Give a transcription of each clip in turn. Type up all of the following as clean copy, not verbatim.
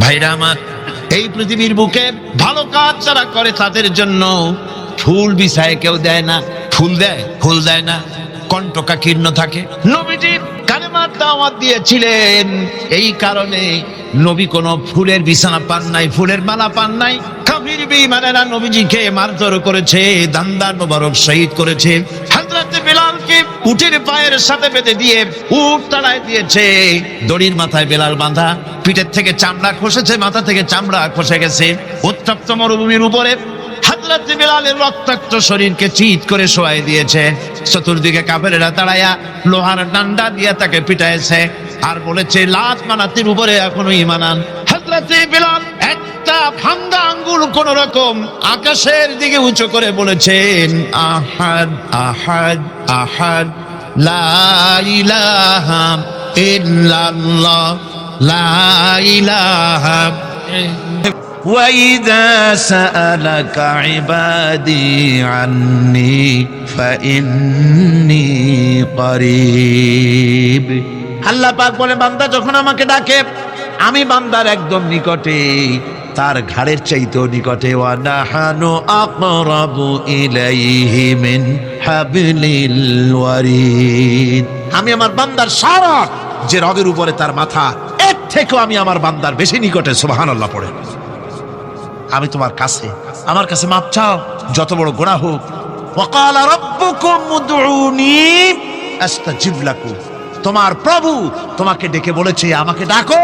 ভাইরা আমার, এই পৃথিবীর বুকে ভালো কাজ যারা করে তাদের জন্য ফুল বিছায় কেউ দেয় না। ফুল দেয়? ফুল দেয় না, কণ্ঠকাকীর্ণ থাকে। নবীজি কালেমার দাওয়াত দিয়েছিলেন, এই কারণে নবী কোনো ফুলের বিছানা পান নাই, ফুলের মালা পান নাই। কাফির বেঈমানেরা নবীজিকে মারধর করেছে, দান্দার মোবারক শহীদ করেছে। হযরত বেলালকে উটের পায়ের সাথে বেঁধে দিয়ে উট তাড়ায় দিয়েছে। দড়ির মাথায় বেলাল বাঁধা, পিঠের থেকে চামড়া খসেছে, মাথা থেকে চামড়া খসে গেছে। উত্তপ্ত মরুভূমির উপরে হযরত বেলালের রক্তাক্ত শরীরকে চিৎ করে শোয়াই দিয়েছে। চতুর্দিকে কাফেরেরা দাঁড়ায়া লোহার ডান্ডা দিয়ে তাকে পিটাইছে আর বলেছে, লাত মানাতির উপরে এখনো ঈমান আন। হযরত বেলাল একটা ভাঙ্গা আঙ্গুল কোন রকম আকাশের দিকে উঁচু করে বলেছেন, আহাদ আহাদ আহাদ, লা ইলাহা ইল্লাল্লাহ, লা ইলাহা। وَإِذَا سَأَلَكَ عِبَادِي عَنِّي فَإِنِّي قَرِيبٌ। আল্লাহ পাক বলে, বান্দা যখন আমাকে ডাকে আমি বান্দার একদম নিকটে, তার ঘাড়ের চাইতেও নিকটে। ওয়া নাহানু আকরাবু ইলাইহি মিন হাবলিল ওয়ারিদ। আমি আমার বান্দার সারা যে রগের উপরে তার মাথা, এর থেকেও আমি আমার বান্দার বেশি নিকটে। সুবহানাল্লাহ পড়ে। আমি তোমার কাছে, আমার কাছে মাপ চাও, যত বড় গুনাহ হোক। ওয়াকালা রাব্বুকুম উদউনি আস্তাজিব লাকুম। তোমার প্রভু তোমাকে ডেকে বলেছে, আমাকে ডাকো,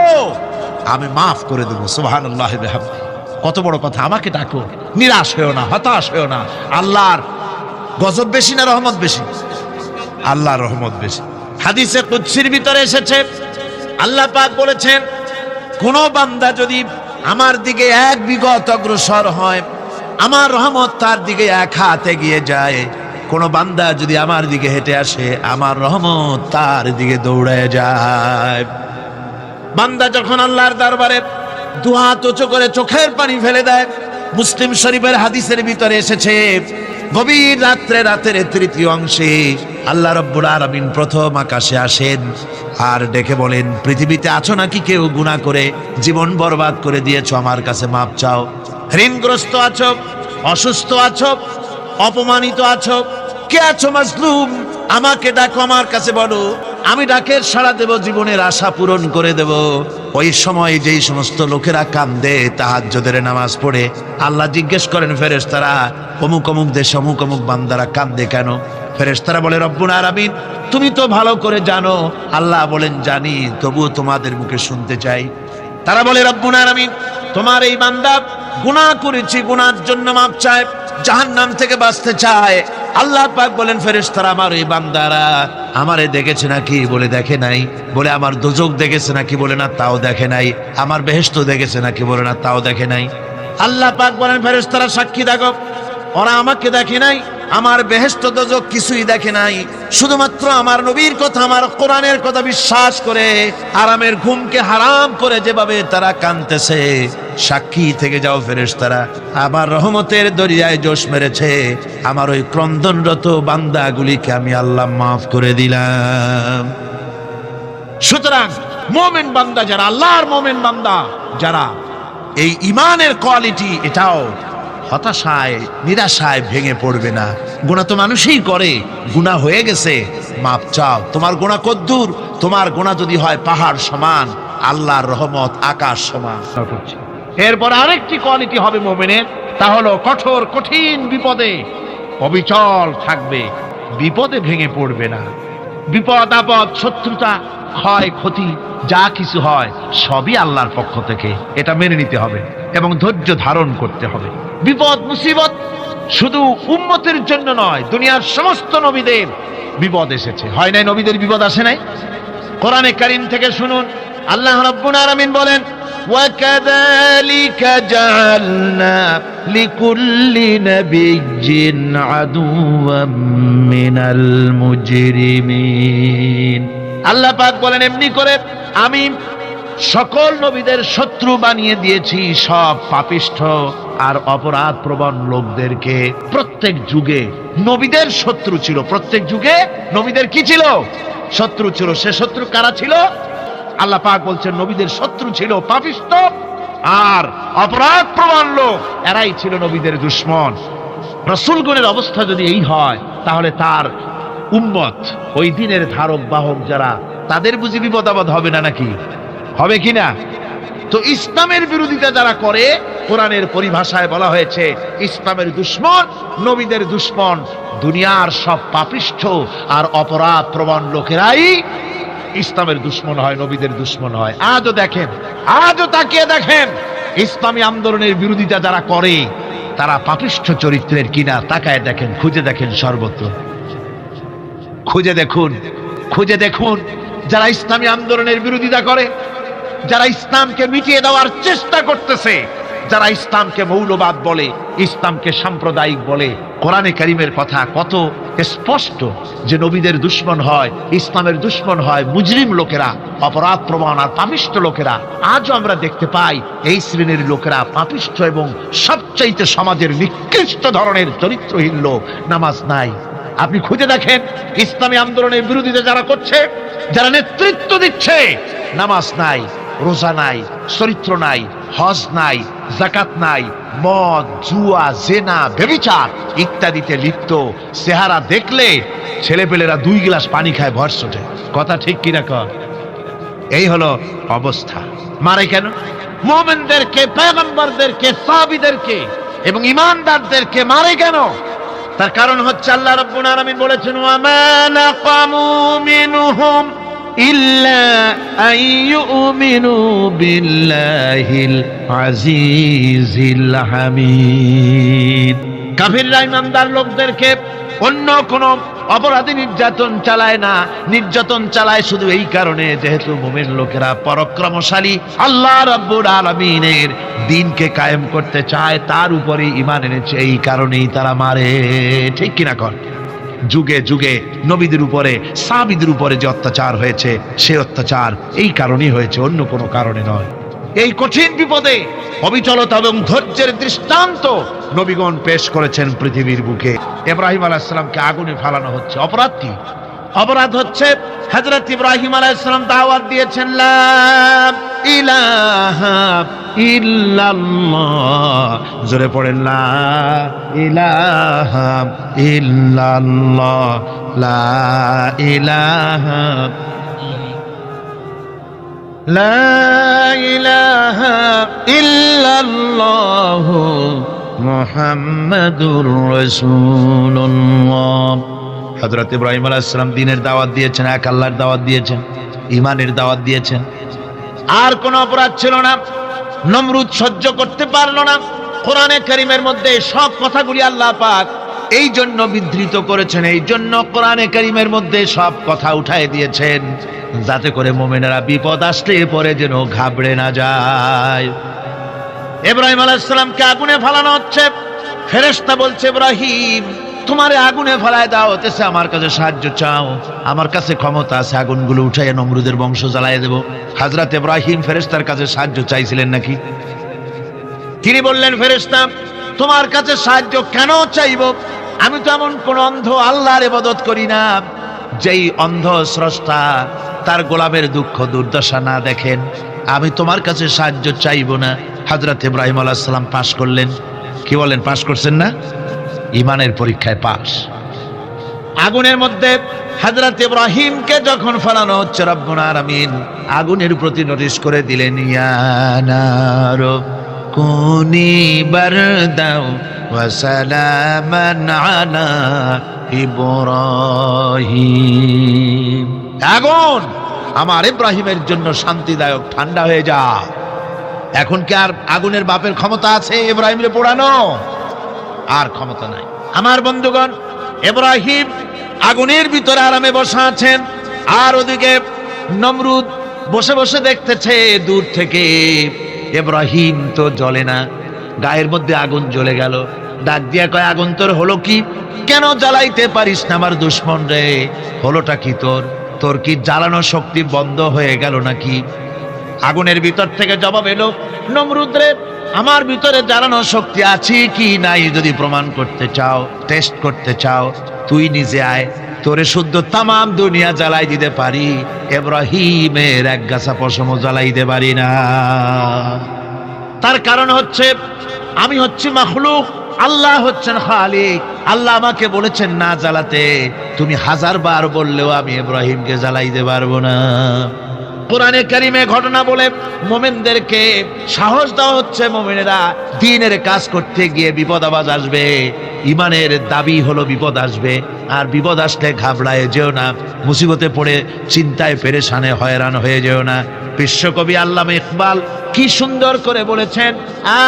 আমি মাফ করে দেব। সুবহানাল্লাহি ওয়া বিহামদিহি। কত বড় কথা, আমাকে ডাকো, নিরাশ হয়েও না, হতাশ হয়েও না। আল্লাহর গজব বেশি না রহমত বেশি? আল্লাহর রহমত বেশি। হাদিসে কুদসির ভিতরে এসেছে, আল্লাহ পাক বলেছেন, কোন বান্দা যদি আমার দিকে এক বিগত অগ্রসর হয়, আমার রহমত তার দিকে এক হাত এগিয়ে যায়। কোন বান্দা যদি আমার দিকে হেঁটে আসে, আমার রহমত তার দিকে দৌড়ে যায়। বান্দা যখন আল্লাহর দরবারে দুহাত উঁচু করে চোখের পানি ফেলে দেয়, মুসলিম শরীফের হাদিসের ভিতরে এসেছে, গভীর রাত্রে, রাতের তৃতীয় অংশে আল্লাহ রাব্বুল আলামিন প্রথম আকাশে আসেন আর ডেকে বলেন, পৃথিবীতে আছো নাকি কেউ গুনাহ করে জীবন বরবাদ করে দিয়েছো, আমার কাছে মাপ চাও। ঋণগ্রস্ত আছো, অসুস্থ আছো, অপমানিত আছো, কে আছো মাজলুম, আমাকে ডাকো, আমার কাছে বলো, আমি ডাকের সাড়া দেব, জীবনের আশা পূরণ করে দেব। ওই সময় যেই সমস্ত লোকেরা কান্দে তাহাজ্জুদের নামাজ পড়ে, আল্লাহ জিজ্ঞেস করেন ফেরেশতারা, অমুক অমুক দেশ অমুক অমুক বান্দারা কান্দে কেন? ফেরেশতারা বলে, রব্বুল আলামিন তুমি তো ভালো করে জানো। আল্লাহ বলেন, জানি, তবুও তোমাদের মুখে শুনতে চাই। তারা বলে, রব্বুল আলামিন তোমার এই বান্দা গুনাহ করেছে, গুনার জন্য মাপ চায়, জাহান্নাম থেকে বাঁচতে চায়। আল্লাহ পাক বলেন, ফেরেশতারা আমার এই বান্দারা আমারে দেখেছে নাকি? বলে দেখে নাই। বলে আমার দোজখ দেখেছে নাকি? বলে না, তাও দেখে নাই। আমার বেহেশত দেখেছে নাকি? বলে না, তাও দেখে নাই। আল্লাহ পাক বলেন, ফেরেশতারা সাক্ষী থাকো, ওরা আমাকে দেখে নাই, আমার বেহেশত দোজখ কিছুই দেখে নাই, শুধুমাত্র আমার নবীর কথা, আমার কোরআনের কথা বিশ্বাস করে আরামের ঘুমকে হারাম করে যেভাবে তারা কাঁদতেছে, সাক্ষী থেকে যাও ফেরেশতারা, আমার রহমতের দরিয়ায় জোশ মেরেছে, আমার ওই ক্রন্দনরত বান্দাগুলিকে আমি আল্লাহ মাফ করে দিলাম। সুতরাং মুমিন বান্দা যারা, আল্লাহর মুমিন বান্দা যারা, এই ঈমানের কোয়ালিটি, এটাও হতাশায় নিরাশায় ভেঙে পড়বে না। গুনাহ তো মানুষই করে, গুনাহ হয়ে গেছে, মাপ চাও। তোমার গুনাহ কদ্দূর? তোমার গুনাহ যদি হয় পাহাড় সমান, আল্লাহর রহমত আকাশ সমান। এরপর আরেকটি কোয়ালিটি হবে মুমিনের, তা হলো কঠোর কঠিন বিপদে অবিচল থাকবে, বিপদে ভেঙে পড়বে না। বিপদ আপদ, শত্রুতা, ক্ষয় ক্ষতি যা কিছু হয় সবই আল্লাহর পক্ষ থেকে, এটা মেনে নিতে হবে এবং ধৈর্য ধারণ করতে হবে। বিপদ মুসিবত শুধু উম্মতের জন্য নয়, দুনিয়ার সমস্ত নবীদের বিপদ এসেছে। হয় নাই নবীদের বিপদ আসে নাই? কোরআনে কারীম থেকে শুনুন, আল্লাহ রাব্বুল আলামিন বলেন, وَكَذَلِكَ جَعَلْنَا لِكُلِّ نَبِيٍّ عَدُوًّا مِنَ الْمُجْرِمِينَ। আল্লাহ পাক বলেন, এমনি করে আমি সকল নবীদের শত্রু বানিয়ে দিয়েছি সব পাপিষ্ঠ আর অপরাধ প্রবণ লোকদেরকে। প্রত্যেক যুগে নবীদের শত্রু ছিল, প্রত্যেক যুগে নবীদের কি ছিল? শত্রু ছিল। সে শত্রু কারা ছিল? আল্লাহ পাক বলছেন, নবীদের শত্রু ছিল পাপিষ্ঠ আর অপরাধ প্রবণ লোক এরাই ছিল নবীদের দুশমন। রাসূলগণের অবস্থা যদি এই হয়, তাহলে তার উম্মত, ওই দিনের ধারক বাহক যারা, তাদের বুঝি বিপদ আপদ হবে না নাকি? হবে কিনা? তো ইসলামের বিরোধিতা যারা করে, কোরআনের পরিভাষায় বলা হয়েছে ইসলামের দুশমন, নবীদের দুশমন। দুনিয়ার সব পাপিষ্ঠ আর অপরাধ প্রবণ লোকেরাই ইসলামের দুশমন হয়, নবীদের দুশমন হয়। আজও দেখেন, আজও তাকিয়ে দেখেন, ইসলামী আন্দোলনের বিরোধিতা যারা করে তারা পাপিষ্ঠ চরিত্রের কিনা তাকায় দেখেন, খুঁজে দেখেন, সর্বত্র খুঁজে দেখুন, খুঁজে দেখুন। যারা ইসলামী আন্দোলনের বিরোধিতা করে, যারা ইসলামকে মিটিয়ে দেওয়ার চেষ্টা করতেছে, যারা ইসলামকে মৌলবাদ বলে, ইসলামকে সাম্প্রদায়িক বলে, কোরআনে কারীমের কথা কত স্পষ্ট যে নবীদের দুশমন হয়, ইসলামের দুশমন হয় মুজরিম লোকেরা, অপরাধ প্রবণ আর পাপিষ্ঠ লোকেরা। আজও আমরা দেখতে পাই এই শ্রেণীর লোকেরা পাপিষ্ঠ এবং সবচাইতে সমাজের নিকৃষ্ট ধরনের চরিত্রহীন লোক। নামাজ নাই। আপনি খুঁজে দেখেন, ইসলামী আন্দোলনের বিরোধিতা যারা করছে, যারা নেতৃত্ব দিচ্ছে, নামাজ নাই, রোজা নাই, চরিত্র নাই, হজ নাই, যাকাত নাই, মদ, জুয়া, জেনা, ব্যভিচার ইত্যাদিতে লিপ্ত। চেহারা দেখলে ছেলেপেলেরা 2 গ্লাস পানি খায়, ভরস ওঠে। কথা ঠিক কিনা কর? এই হলো অবস্থা। মারে কেন? মুমিনদেরকে, পয়গম্বরদেরকে, সাহাবীদেরকে এবং ঈমানদারদেরকে মারে কেন? তার কারণ হচ্ছে আল্লাহ রাব্বুল আলামিন বলেছেন, ওয়া মা নাকামু মিনহুম ইল্লা আইয়ুমিনু বিল্লাহিল আজিজিল হামিদ। কাফিররা ঈমানদার লোকদেরকে অন্য কোন অপরাধী নির্যাতন চালায় না, নির্যাতন চালায় শুধু এই কারণে যেহেতু মুমিন লোকেরা পরাক্রমশালী, আল্লাহ রাব্বুল আলামিনের দ্বীনকে কায়েম করতে চায়, তার উপরে ঈমান এনেছে, এই কারণেই তারা মারে। ঠিক কিনা কর? যুগে যুগে নবীদের উপরে, সাহাবীদের উপরে যে অত্যাচার হয়েছে, সে অত্যাচার এই কারণেই হয়েছে, অন্য কোনো কারণে নয়। এই কঠিন বিপদে অবিচলতা এবং ধৈর্যের দৃষ্টান্ত নবীগণ পেশ করেছেন পৃথিবীর বুকে। ইব্রাহিম আলাইহিস সালামকে আগুনে ফেলানো হচ্ছে, অপরাধ কি? অপরাধ হচ্ছে হযরত ইব্রাহিম আলাইহিস সালাম দাওয়াত দিয়েছেন, লা ইলাহা ইল্লাল্লাহ। জোরে পড়েন, লা ইলাহা ইল্লাল্লাহ, লা ইলাহা লা ইলাহা ইল্লাল্লাহ মুহাম্মাদুর রাসূলুল্লাহ। হযরত ইব্রাহিম আলাইহিস সালাম দ্বীনের দাওয়াত দিয়েছেন, এক আল্লাহর দাওয়াত দিয়েছেন, ঈমানের দাওয়াত দিয়েছেন। আর কোন অপরাধ ছিল না। নমরুদ সহ্য করতে পারল না। কোরআনে কারীমের মধ্যে সব কথাগুলি আল্লাহ পাক এই জন্য বিধৃত করেছেন, এই জন্য কোরআনে কারীমের মধ্যে সব কথা উঠায় দিয়েছেন, যাতে করে মুমিনেরা বিপদ আসলে পরে যেন ঘাবড়ে না যায়। ইব্রাহিম আলাইহিস সালামকে আগুনে ফেলানো হচ্ছে। ফেরেশতা বলছে, ইব্রাহিম তোমারে আগুনে ফেলায় দেওয়া হতেছে, আমার কাছে সাহায্য চাও, আমার কাছে ক্ষমতা আছে, আগুনগুলো উঠাইয়া নমরুদের বংশ জ্বালাইয়া দেব। হযরত ইব্রাহিম ফেরেশতার কাছে সাহায্য চাইছিলেন নাকি? তিনি বললেন, ফেরেশতা তোমার কাছে সাহায্য কেন চাইব? আমি তো এমন কোন অন্ধ আল্লাহর ইবাদত করি না যেই অন্ধ স্রষ্টা তার গোলামের দুঃখ দুর্দশা না দেখেন। আমি তোমার কাছে সাহায্য চাইব না। হযরত ইব্রাহিম আলাইহিস সালাম পাশ করলেন। কি বলেন, পাশ করছেন না? ঈমানের পরীক্ষায় পাশ। আগুনের মধ্যে হযরত ইব্রাহিমকে যখন ফেলানো হচ্ছে, রব্বুল আলামিন আগুনের প্রতি নোটিশ করে দিলেন, ইয়া নারু কুনি বারদাও ওয়া সালামান আলা ইব্রাহিম। আগুন আমার ইব্রাহিমের জন্য শান্তিদায়ক, ঠান্ডা হয়ে যা। এখন কি আর আগুনের বাপের ক্ষমতা আছে ইব্রাহিমকে পোড়ানো? আর ক্ষমতা নাই। আমার বন্ধুগণ, ইব্রাহিম আগুনের ভিতরে আরামে বসা আছেন, আর ওদিকে নমরুদ বসে বসে দেখতেছে দূর থেকে। ইব্রাহিম তো জ্বলে না, গায়ের মধ্যে আগুন জ্বলে গেল। ডাক দিয়া কয়, আগুন তোর হলো কি? কেন জ্বালাইতে পারিস না আমার দুশমন রে? হলোটা কি তোর? তোর কি জ্বালানো শক্তি বন্ধ হয়ে গেল নাকি? আগুনের ভিতর থেকে জবাব এলো, নমরুদ রে, আমার ভিতরে জ্বালানো শক্তি আছে কি নাই যদি প্রমাণ করতে চাও, টেস্ট করতে চাও, তুই নিজে আয়, তোরে শুদ্ধ তামাম দুনিয়া জ্বালাই দিতে পারি, ইব্রাহিমের এক গাছা পশমও জ্বালাই দিতে পারি না। তার কারণ হচ্ছে আমি হচ্ছি মাখলুক, আল্লাহ হচ্ছেন খালিক। আল্লাহ আমাকে বলেছেন না জ্বালাতে, তুমি 1000 বার বললেও আমি ইব্রাহিমকে জ্বালাইতে পারবো না। কোরআনে কারিমে ঘটনা বলে মোমেনদেরকে সাহস দেওয়া হচ্ছে, মোমেনেরা দ্বীনের কাজ করতে গিয়ে বিপদ আবাজ আসবে, ইমানের দাবি হলো বিপদ আসবে, আর বিপদ আসলে ঘাবড়ায় যেও না, মুসিবতে পড়ে চিন্তায় পেরেশানে হয়রান হয়ে যেও না। বিশ্বকবি আল্লামা ইকবাল কি সুন্দর করে বলেছেন,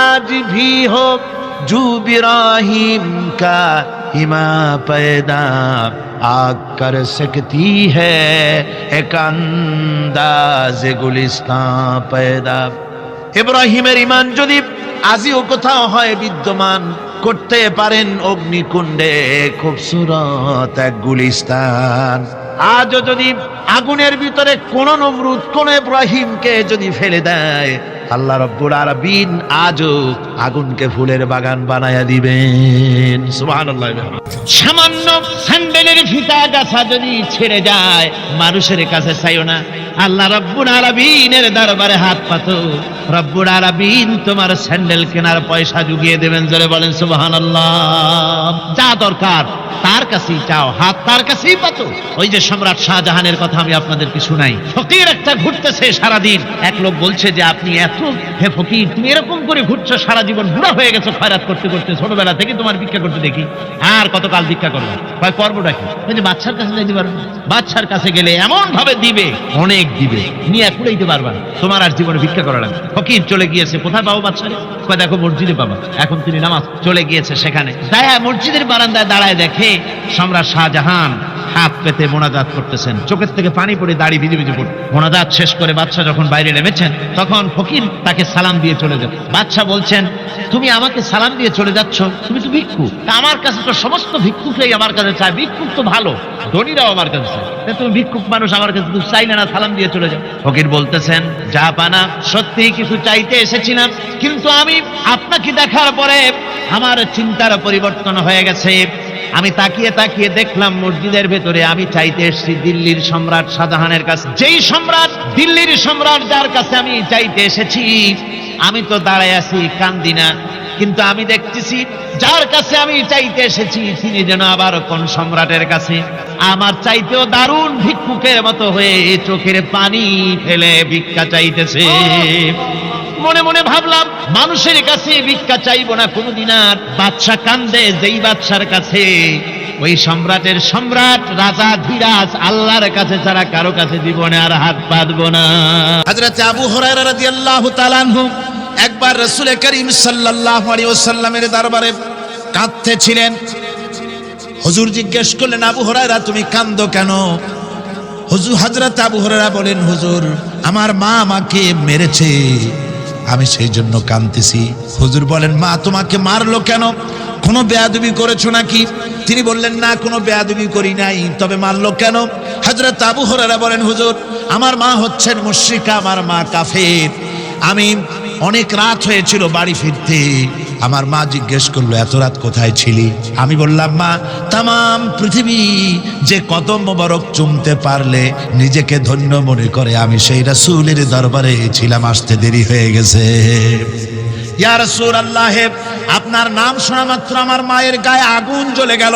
আজ ভি হোক জু ইব্রাহিম কা হিমা পয়দা আগ কর সকতি হ্যায় এক আন্দাজ গুলিস্তান পয়দা। ইব্রাহিমের ইমান যদি আজিও কোথাও হয় বিদ্যমান, করতে পারেন অগ্নিকুণ্ডে খুবসুরত এক গুলিস্তান। আজও যদি আগুনের ভিতরে কোন নমরুদ কোন ইব্রাহিমকে যদি ফেলে দেয়, আল্লাহ রাব্বুল আলামিন আজও আগুনকে ফুলের বাগান বানায়া দিবেন। সুবহানাল্লাহ। সামান্য স্যান্ডেলের ফিতা গাছা যদি ছেড়ে যায়, মানুষের কাছে চাইও না, আল্লাহ রাব্বুল আলামিনের দরবারে হাত পাতো, রব্বুল আলামিন তোমার স্যান্ডেল কেনার পয়সা জুগিয়ে দেবেন। জোরে বলেন সুবহানাল্লাহ। যা দরকার তার কাছেই চাও, হাত তার কাছেই পাতো। ওই যে সম্রাট শাহজাহানের কথা আমি আপনাদেরকে শুনাই, ফকির একটা ঘুরতেছে সারাদিন। এক লোক বলছে যে আপনি এত, হে ফকির তুমি এরকম করে ঘুরছো সারা জীবন, বুড়া হয়ে গেছো খয়রাত করতে করতে, ছোটবেলা থেকে তোমার ভিক্ষা করতে দেখি, আর কতকাল ভিক্ষা করবো? ভাই করবোটা কি? যে বাচ্চার কাছে যাইতে পারবে, বাচ্চার কাছে গেলে এমন ভাবে দিবে, অনেক দিবে, নিয়ে কুড়াইতে পারবা না, তোমার আর জীবনে ভিক্ষা করা লাগবে। ফকির চলে গিয়েছে, কোথায় পাবো বাচ্চারে? দেখো মসজিদে পাবা। এখন তিনি নামাজ চলে গিয়েছে সেখানে, মসজিদের বারান্দায় দাঁড়ায় দেখে সম্রাট শাহজাহান হাত পেতে মোনাজাত করতেছেন, চোখের থেকে পানি পড়ে দাড়ি ভিজে ভিজে পড়ে। মোনাজাত শেষ করে বাদশা যখন বাইরে নেমেছেন, তখন ফকির তাকে সালাম দিয়ে চলে যান। বাদশা বলছেন, তুমি আমাকে সালাম দিয়ে চলে যাচ্ছ, তুমি তো ভিক্ষুক, আমার কাছে তো সমস্ত ভিক্ষুকরাই আমার কাছে চায়, ভিক্ষুক তো ভালো, ধনীরাও আমার কাছে চায়, তুমি ভিক্ষুক মানুষ আমার কাছে তুমি চাইলে না, সালাম দিয়ে চলে যাও। ফকির বলতেছেন, যা পানা সত্যি কিছু চাইতে এসেছিলাম, কিন্তু আমি আপনাকে দেখার পরে আমার চিন্তার পরিবর্তন হয়ে গেছে। আমি তাকিয়ে তাকিয়ে দেখলাম মসজিদের ভেতরে আমি চাইতে এসেছি দিল্লির সম্রাট শাহজাহানের কাছে। যেই সম্রাট, দিল্লির সম্রাট যার কাছে আমি চাইতে এসেছি, আমি তো দাঁড়ায় আছি কান্দি না, কিন্তু আমি দেখতেছি যার কাছে আমি চাইতে এসেছি তিনি যেন আবার কোন সম্রাটের কাছে আমার চাইতেও দারুণ ভিক্ষুকের মতো হয়ে চোখের পানি ফেলে ভিক্ষা চাইতেছে। মনে মনে ভাবলাম, মানুষের কাছে ভিক্ষা চাইবো না কোনদিন আর। বাদশা কান্দে, যেই বাদশার কাছে ওই সম্রাটের সম্রাট রাজা ধীরাজ আল্লাহর কাছে ছাড়া কারো কাছে জীবনে আর হাত পাতবো না। হযরত আবু হুরায়রা রাদিয়াল্লাহু তাআলা আনহু একবার রাসূল করিম সাল্লাল্লাহু আলাইহি ওয়াসাল্লামের দরবারে কাঁদতেছিলেন। হুজুর জিজ্ঞেস করলেন, আবু হুরায়রা তুমি কাঁদো কেন? হুজুর, হযরত আবু হুরায়রা বলেন, হুজুর আমার মা আমাকে মেরেছে, আমি সেই জন্য কাঁদতেছি। হুজুর বলেন, মা তোমাকে মারলো কেন? কোনো বেয়াদবি করেছো নাকি? তিনি বললেন, না কোনো বেয়াদবি করি নাই, তবে মারলো কেন? হযরত আবু হুরায়রা বলেন, হুজুর আমার মা হচ্ছেন মুশরিকা, আমার মা কাফের। আমি অনেক রাত হয়েছিল বাড়ি ফিরতে, আমার মা জিজ্ঞেস করলো এত রাত কোথায় ছিলি? আমি বললাম, মা তাম পৃথিবী যে কদম মোবারক চুমতে পারলে নিজেকে ধন্য মনে করে, আমি সেই রাসূলের দরবারে ছিলাম, আসতে দেরি হয়ে গেছে। ইয়া রাসূলুল্লাহ, আপনার নাম শোনা মাত্র আমার মায়ের গায়ে আগুন জ্বলে গেল,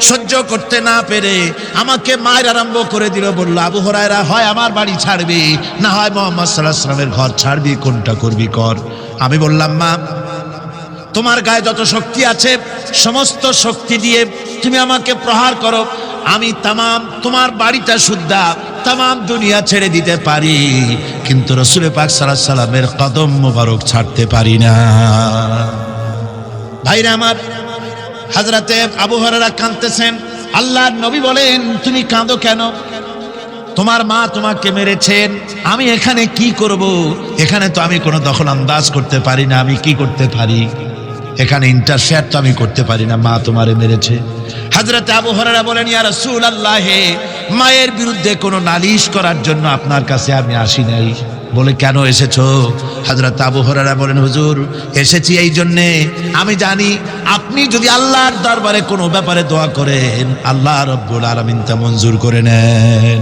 সহ্য করতে না পেরে আমাকে মায়ের আরম্ভ করে দিল। বলল, আবু হুরায়রা হয় আমার বাড়ি ছাড়বি, না হয় মুহাম্মদ সাল্লাল্লাহু আলাইহি ওয়াসাল্লামের ঘর ছাড়বি, কোনটা করবি কর। আমি বললাম, মা তোমার গায়ে যত শক্তি আছে সমস্ত শক্তি দিয়ে তুমি আমাকে প্রহার করো, আমি তামাম তোমার বাড়িটা শুদ্ধা তামাম দুনিয়া ছেড়ে দিতে পারি, কিন্তু রাসূল পাক সাল্লাল্লাহু আলাইহি ওয়াসাল্লামের কদম মোবারক ছাড়তে পারি না। ভাইরা আমার, হযরতে আবু হুরায়রা কাঁদতেছেন। আল্লাহর নবী বলেন, তুমি কাঁদো কেন? তোমার মা তোমাকে মেরেছেন, আমি এখানে কি করব? এখানে তো আমি কোনো দখল আন্দাজ করতে পারি না, আমি কি করতে পারি? এখানে ইন্টারফেয়ার তো আমি করতে পারি না, মা তোমারে মেরেছে। হযরত আবু হুরায়রা বলেন, ইয়া রাসূলুল্লাহ, মায়ের বিরুদ্ধে কোনো নালিশ করার জন্য আপনার কাছে আমি আসি নাই, বলে কেন এসেছো? হযরত আবু হুরায়রা বলেন, হুজুর এসেছি এই জন্যে, আমি জানি আপনি যদি আল্লাহর দরবারে কোনো ব্যাপারে দোয়া করেন আল্লাহ রাব্বুল আলামিন তা মঞ্জুর করে নেন।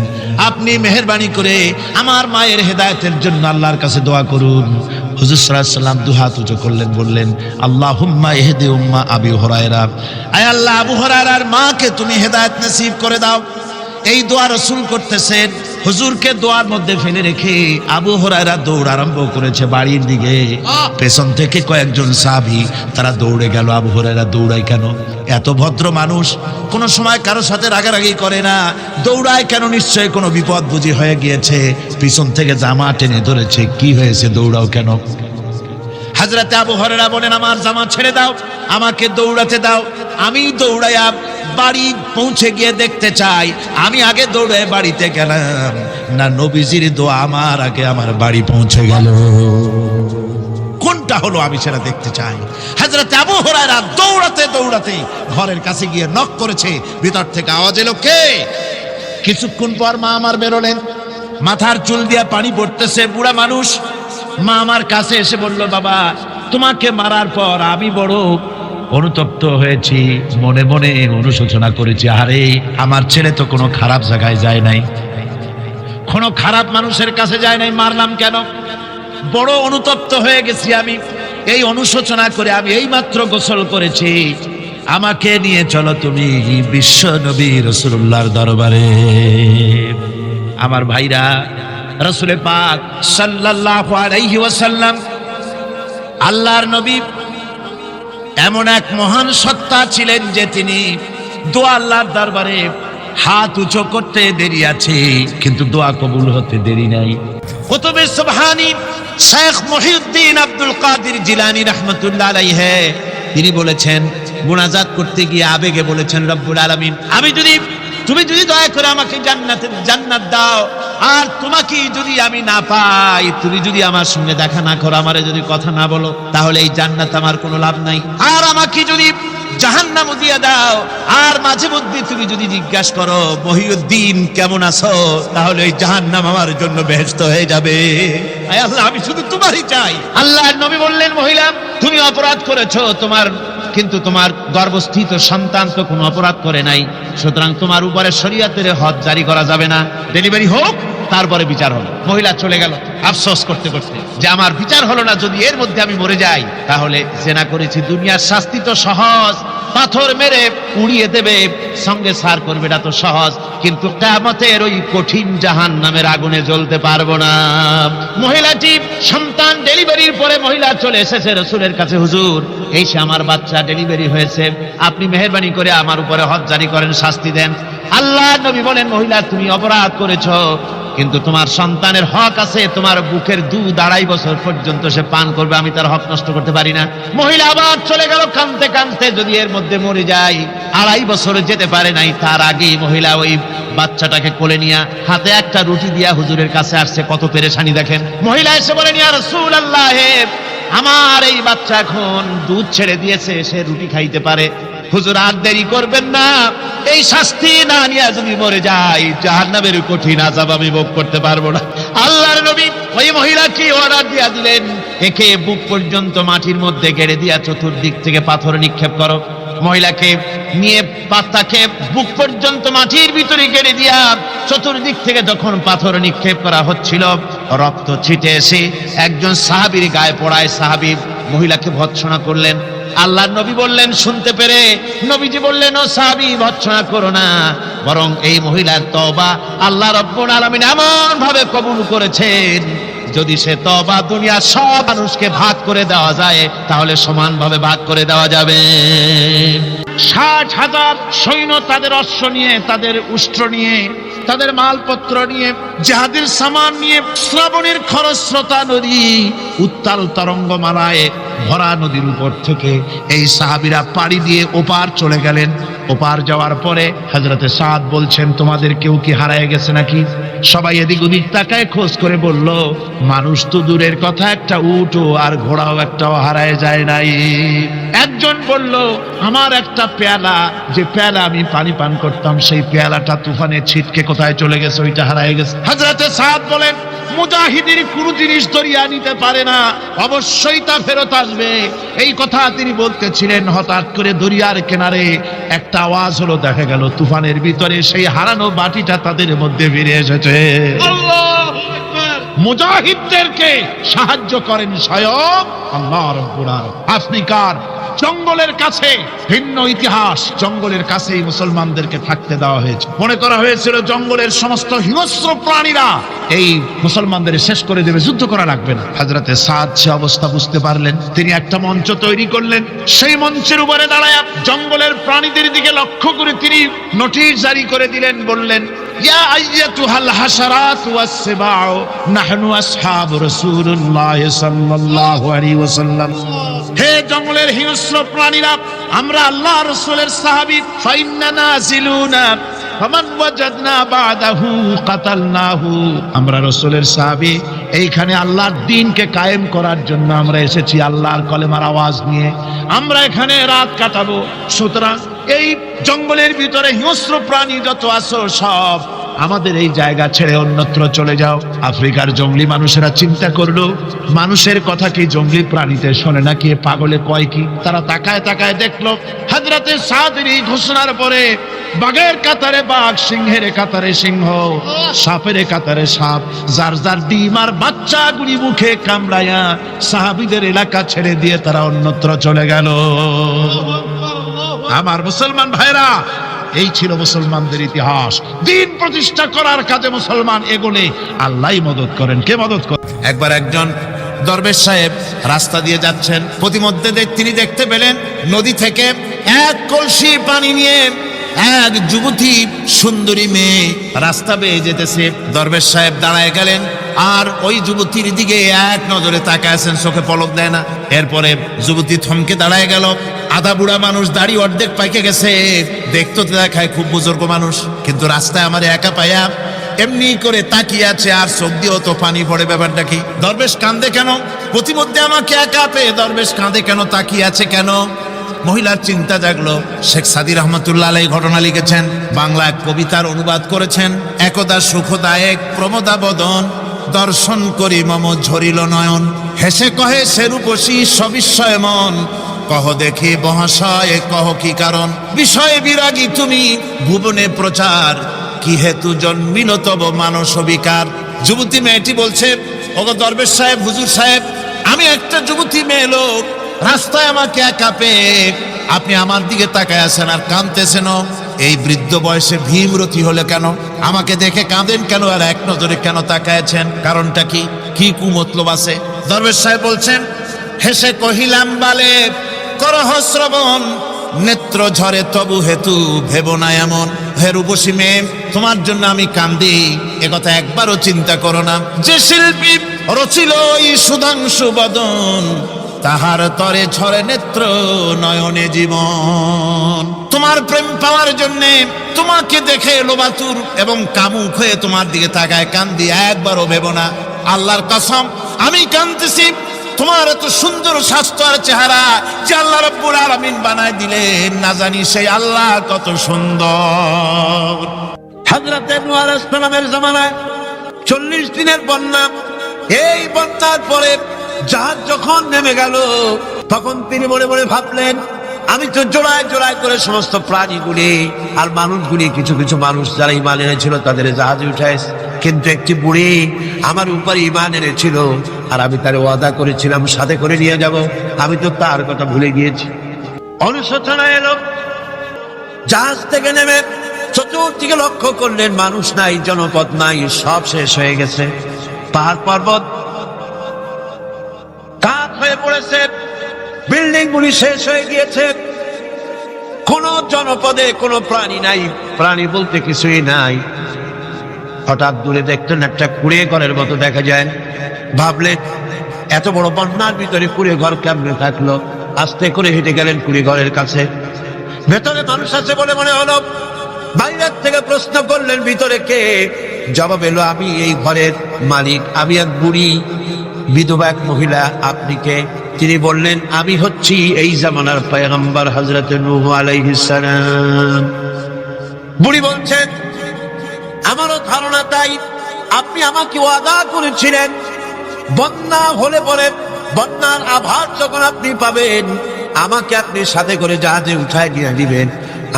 আপনি মেহেরবানি করে আমার মায়ের হেদায়েতের জন্য আল্লাহর কাছে দোয়া করুন। হুজুর সাল্লাল্লাহু আলাইহি ওয়াসাল্লাম দুহাত উঁচু করলেন, বললেন আল্লাহুম্মা ইহদি উম্মা আবি হুরায়রা, আয় আল্লাহ আবু হুরায়রার মাকে তুমি হেদায়েত নসিব করে দাও। এই দোয়া রাসূল করতেছেন, হুজুরকে দোয়ার মধ্যে ফেলে রেখে আবু হুরায়রা দৌড় আরম্ভ করেছে বাড়ির দিকে। পেছন থেকে কয়েকজন সাহাবী তারা দৌড়ে গেল। আবু হুরায়রা দৌড়ায় কেন? এত ভদ্র মানুষ, কোনো সময় কারোর সাথে রাগারাগি করে না, দৌড়ায় কেন? নিশ্চয়ই কোনো বিপদ বুঝি হয়ে গিয়েছে, পিছন থেকে জামা টেনে ধরেছে। কি হয়েছে, দৌড়াও কেন? হযরত আবু হুরায়রা বলেন, আমার জামা ছেড়ে দাও, আমাকে দৌড়াতে দাও। আমি দৌড়াইয়া বাড়ি পৌঁছে গিয়ে দেখতে চাই আমি আগে দৌড়ে বাড়িতে গেলাম না নবীজির দোয়া আমার আগে আমার বাড়ি পৌঁছে গেল। কোনটা হলো আমি সেটা দেখতে চাই। হযরত আবু হুরায়রা দৌড়াতে দৌড়াতে ঘরের কাছে গিয়ে নক করেছে। ভিতর থেকে আওয়াজ এলো, কে? কিছুক্ষণ পর মা আমার বেরোলেন, মাথার চুল দিয়ে পানি পড়তেছে, বুড়া মানুষ। মা আমার কাছে এসে বলল, বাবা তোমাকে মারার পর আমি বড় অনুতপ্ত হয়েছি, মনে মনে অনুশোচনা করেছি, আরে আমার ছেলে তো কোনো খারাপ জায়গায় যায় নাই, কোনো খারাপ মানুষের কাছে যায় নাই, মারলাম কেন? বড় অনুতপ্ত হয়ে গেছি আমি। এই অনুশোচনা করে আমি এইমাত্র গোসল করেছি, আমাকে নিয়ে চলো তুমি বিশ্ব নবী রাসূলুল্লাহর দরবারে। আমার ভাইরা, রাসূল পাক সাল্লাল্লাহু আলাইহি ওয়াসাল্লাম আল্লাহর নবী এমন এক মহান সত্তা ছিলেন যে তিনি দোয়া আল্লাহর দরবারে হাত উঁচু করতে দেরি আছে কিন্তু দোয়া কবুল হতে দেরি নাই। কুতুবে সুবহানী শেখ মহিউদ্দিন আব্দুল কাদের জিলানী রাহমাতুল্লাহ আলাইহি তিনি বলেছেন, মুনাজাত করতে গিয়ে আবেগে বলেছেন, রব্বুল আলামিন তুমি যদি দয়া করে আমাকে জান্নাত দাও, আর তোমাকে যদি আমি না পাই, তুমি যদি আমার সঙ্গে দেখা না করো, আমারে যদি কথা না বলো, তাহলে এই জান্নাত আমার কোনো লাভ নাই। আর আমাকে যদি জাহান্নাম দিয়ে দাও, আর মাঝে মধ্যে তুমি যদি জিজ্ঞাসা করো মহিউদ্দিন কেমন আছো, তাহলে এই জাহান্নাম আমার জন্য বেহেশত হয়ে যাবে। আয় আল্লাহ, আমি শুধু তোমারই চাই। আল্লাহর নবী বললেন, মহিলা তুমি অপরাধ করেছো, কিন্তু তোমার গর্ভস্থিত সন্তান তো কোনো অপরাধ করে নাই, সুতরাং তোমার উপরে শরীয়তের হদ জারি করা যাবে না, ডেলিভারি হোক তারপরে বিচার হবে। মহিলা চলে গেল আফসোস করতে করতে যে আমার বিচার হলো না, যদি এর মধ্যে আমি মরে যাই তাহলে জেনা করেছি, দুনিয়ার শাস্তি তো সহজ, পাথর মেরে উড়িয়ে দেবে, সঙ্গে সার করবে, এটা তো সহজ, কিন্তু কিয়ামতের ওই কঠিন জাহান্নামের আগুনে জ্বলতে পারবো না। মহিলাটি সন্তান ডেলিভারির পরে মহিলা চলে এসেছে রাসূলের কাছে, হুজুর এই সে আমার বাচ্চা ডেলিভারি হয়েছে, আপনি মেহেরবানি করে আমার উপরে হদ জারি করেন, শাস্তি দেন। আল্লাহর নবী বলেন, মহিলা তুমি অপরাধ করেছো, কিন্তু তোমার সন্তানের হক আছে, তোমার বুকের দুধ 2.5 বছর পর্যন্ত সে পান করবে, আমি তার হক নষ্ট করতে পারি না। মহিলা আবার চলে গেল কাঁদতে কাঁদতে, যদি এর মধ্যে মরে যায়, 2.5 বছর যেতে পারে নাই, তার আগেই মহিলা ওই বাচ্চাটাকে কোলে নিয়ে হাতে একটা রুটি দিয়া হুজুরের কাছে আসছে। কত পেরেশানি দেখেন। মহিলা এসে বলেন, ইয়া রাসূলুল্লাহ, আমার এই বাচ্চা এখন দুধ ছেড়ে দিয়েছে, সে রুটি খাইতে পারে, হুজুর আর দেরি করবেন না, এই শাস্তি না নিয়ে যদি মরে যাই, জাহান্নামের কঠিন আযাব আমি ভোগ করতে পারবো না। আল্লাহর নবী ওই মহিলাকে অর্ডার দিয়া দিলেন, একে বুক পর্যন্ত মাটির মধ্যে গেড়ে দিয়া চতুর্দিক থেকে পাথর নিক্ষেপ করো। মহিলাকে নিয়ে পাতাকে বুক পর্যন্ত মাটির ভিতরে গেড়ে দিয়া চতুর্দিক থেকে যখন পাথর নিক্ষেপ করা হচ্ছিল, রক্ত ছিটে এসে একজন সাহাবীর গায়ে পড়ায়, সাহাবী মহিলাকে ভৎসনা করলেন। আল্লাহর নবী বললেন, শুনতে পেরে নবীজি বললেন, ও সাহাবী ভৎসনা করো না, বরং এই মহিলার তওবা আল্লাহ রাব্বুল আলামিন এমন ভাবে কবুল করেছেন, যদি সে তওবা দুনিয়ার সব মানুষকে ভাগ করে দেওয়া যায় তাহলে সমানভাবে ভাগ করে দেওয়া যাবে। 60,000 সৈন্য তাদের অশ্ব নিয়ে, তাদের উষ্ট্র নিয়ে, তাদের মালপত্র নিয়ে, জিহাদের সামান নিয়ে শ্রাবণের খরস্রোতা নদী উত্তাল তরঙ্গমালায় ভরা নদীর উপর থেকে এই সাহাবীরা পাড়ি দিয়ে ওপার চলে গেলেন। ওপার যাওয়ার পরে হযরতে সাদ বলছেন, তোমাদের কেউ কি হারায় গেছে নাকি? সবাই এদিক ওদিক তাকায় খোঁজ করে বলল, মানুষ তো দূরের কথা, একটা উট আর ঘোড়াও একটাও হারায় যায় নাই। একজন বলল, আমার একটা পেয়ালা, যে পেয়ালা আমি পানি পান করতাম, সেই পেয়ালাটা তুফানে ছিটকে কোথায় চলে গেছে, ওইটা হারায় গেছে। হযরতে সাদ বলেন, মুজাহিদের কোন জিনিস দরিয়া নিতে পারে না, অবশ্যই তা ফেরত আসবে। এই কথা তিনি বলতেছিলেন, হঠাৎ করে দরিয়ার কিনারে একটা আওয়াজ হলো, দেখা গেল তুফানের ভিতরে সেই হারানো বাটিটা তাদের মধ্যে ফিরে এসেছে। আল্লাহু আকবার। মুজাহিদদেরকে সাহায্য করেন স্বয়ং আল্লাহ রাব্বুল আলামিন। আফ্রিকার জঙ্গলের কাছে ভিন্ন ইতিহাস, জঙ্গলের কাছেই মুসলমানদেরকে থাকতে দেওয়া হয়েছে। মনে করা হয়েছিল জঙ্গলের সমস্ত হিংস্র প্রাণীরা এই মুসলমানদের শেষ করে দেবে, যুদ্ধ করা লাগবে না। হযরতে সাদ সে অবস্থা বুঝতে পারলেন, তিনি একটা মঞ্চ তৈরি করলেন। সেই মঞ্চের উপরে দাঁড়ায় জঙ্গলের প্রাণীদের দিকে লক্ষ্য করে তিনি নোটিশ জারি করে দিলেন, বললেন, ইয়া আইয়াতুহাল হাশারাত ওয়াস সিবাউ নাহনু আসহাবু রাসূলুল্লাহ সাল্লাল্লাহু আলাইহি ওয়াসাল্লাম। হে জঙ্গলের হিংস্র প্রাণীরা, আমরা আল্লাহ রাসূলের সাহাবী, ফাইন্না নাজিলুনা ফামান ওয়াজাদনা বাদাহু কাতালনাহু। আমরা রাসূলের সাহাবী, এইখানে আল্লাহর দ্বীনকে কায়েম করার জন্য আমরা এসেছি, আল্লাহর কলেমার আওয়াজ নিয়ে আমরা এখানে রাত কাটাবো। সুতরাং এই জঙ্গলের ভিতরে হিংস্র প্রাণী যত আছো সব আমাদের এই জায়গা ছেড়ে অন্যত্র চলে যাও। আফ্রিকার জঙ্গলি মানুষেরা চিন্তা করলো, মানুষের কথা কি জঙ্গলি প্রাণীতে শোনে নাকি, পাগলে কয় কি? তারা তাকায় তাকায় দেখলো, হযরতে সাদের এই ঘোষণার পরে বাঘের কাতারে বাঘ, সিংহের কাতারে সিংহ, সাপের কাতারে সাপ, যার যার ডিম আর বাচ্চাগুলি মুখে কামড়ায়া সাহাবীদের এলাকা ছেড়ে দিয়ে তারা অন্যত্র চলে গেল। আমার মুসলমান ভাইরা, এই ছিল মুসলমানদের ইতিহাস। দ্বীন প্রতিষ্ঠা করার কাজে মুসলমান এগোলে আল্লাহই মদত করেন। কে মদত করেন? একবার একজন দরবেশ সাহেব রাস্তা দিয়ে যাচ্ছেন, প্রতিমধ্যে তিনি দেখতে পেলেন নদী থেকে এক কলসি পানি নিয়ে এক যুবতী সুন্দরী মেয়ে রাস্তা বেয়ে যেতেছে। দরবেশ সাহেব দাঁড়ায় গেলেন আর ওই যুবতীর দিকে এক নজরে তাকায় আছেন, চোখে পলক দেয় না। এরপরে যুবতী থমকে দাঁড়ায় গেল। আধা বুড়া মানুষ, দাড়ি অর্ধেক পাইকে গেছে, দেখতে দেখায় খুব বুজুর্গ মানুষ, কিন্তু রাস্তায় আমার একা পাইয়া এমনি করে তাকিয়ে আছে আর চোখ দিয়েও তো পানি পড়ে। ব্যাপারটা কি? দরবেশ কাঁদে কেন? প্রতিমধ্যে আমাকে একা পেয়ে দরবেশ কাঁদে কেন, তাকিয়ে আছে কেন? মহিলার চিন্তা জাগলো। শেখ সাদী রহমতুল্লাহ আলাইহি ঘটনা লিখেছেন, বাংলা এক কবিতার অনুবাদ করেছেন। একদা সুখদায়ক প্রমোদা বদন, দর্শন করি মম ঝরিল নয়ন, হেসে কহে সে রূপসী সবিস্ময় মন, কহ দেখি বহাশয় কহ কি কারণ, বিষয়ে বিরাগী তুমি ভুবনে প্রচার, কি হেতু জন্মিল তব মানস বিকার। যুবতী মেয়েটি বলছে, ওগো দরবেশ সাহেব, হুজুর সাহেব, আমি একটা যুবতী মেয়ে লোক, রাস্তায় আমাকে একা পেয়ে আপনি আমার দিকে তাকায় আছেন আর কাঁদতেছেন। এই বৃদ্ধ বয়সে ভীমরতি হলে কেন? আমাকে দেখে কাঁদেন কেন আর এক নজরে কেন তাকায়ছেন? কারণটা কি? কি কুমতলব আছে? দরবেশ সাহেব বলছেন, হেসে কহিলাম বালে করহ শ্রবণ, নেত্র ঝরে তবু হেতু ভেব না এমন। হে রূপসী মেয়ে, তোমার জন্য আমি কান্দি, একথা একবারও চিন্তা করো না। যে শিল্পী রচিল এই সুধাংশু বদন, তাহার তরে ঝরে নেত্র নয়নে জীবন। তোমার প্রেম পাওয়ার জন্য তোমাকে দেখে লোবাতুর এবং কামুক হয়ে তোমার দিকে তাকায় কান্দি, একবারও ভেব না। আল্লাহর কসম, আমি কাঁদতেছি তোমার এত সুন্দর স্বাস্থ্য আর চেহারা যে আল্লাহ রাব্বুল আলামিন বানায় দিলেন, না জানি সেই আল্লাহ কত সুন্দর। হযরতে নূহ আলাইহিস সালামের জামানায় 40 দিনের বন্যা। এই বন্যার পরে জাহাজ যখন নেমে গেল, তখন তিনি মনে মনে ভাবলেন, আমি তো জোড়ায় জোড়ায় করে সমস্ত প্রাণীগুলি আর মানুষগুলি, কিছু কিছু মানুষ যারা ঈমান এনেছিল তাদের জাহাজে উঠাইছে, কিন্তু একটি বুড়ি আমার উপর ঈমান এনেছিল আর আমি তার ওয়াদা করেছিলাম সাথে করে নিয়ে যাব, আমি তো তার কথা ভুলে গিয়েছি। অনুশোচনা এলো। জাহাজ থেকে নেমে চতুর্দিকে লক্ষ্য করলেন, মানুষ নাই, জনপদ নাই, সব শেষ হয়ে গেছে। পাহাড় পর্বত কাঠ হয়ে পড়েছে, বিল্ডিং গুলি শেষ হয়ে গিয়েছে, কোন জনপদে কোনো প্রাণী নাই, প্রাণী বলতে কিছুই নাই। হঠাৎ দূরে দেখতেন একটা কুড়ে ঘরের মতো দেখা যায়। ভাবলেন এত বড় বন্যার ভিতরে কুড়ে ঘর কেমনে থাকলো? আস্তে করে হেঁটে গেলেন কুড়ে ঘরের কাছে। ভেতরে মানুষ আছে বলে মনে হলো। বাইরের থেকে প্রশ্ন করলেন, ভিতরে কে? জবাব এলো, আমি এই ঘরের মালিক, আমি এক বুড়ি বিধবা এক মহিলা। আপনি কে? তিনি বললেন, আমি হচ্ছি এই জামানার পয়গম্বর হযরত নূহ আলাইহিস সালাম। বুড়ি বলছেন, আমারও ধারণা তাই। আপনি আমাকে ওয়াদা করেছিলেন বন্যা হলে পরে, বন্যার আভাস যখন আপনি পাবেন, আমাকে আপনি সাথে করে জাহাজে উঠায় নিয়ে দিবেন।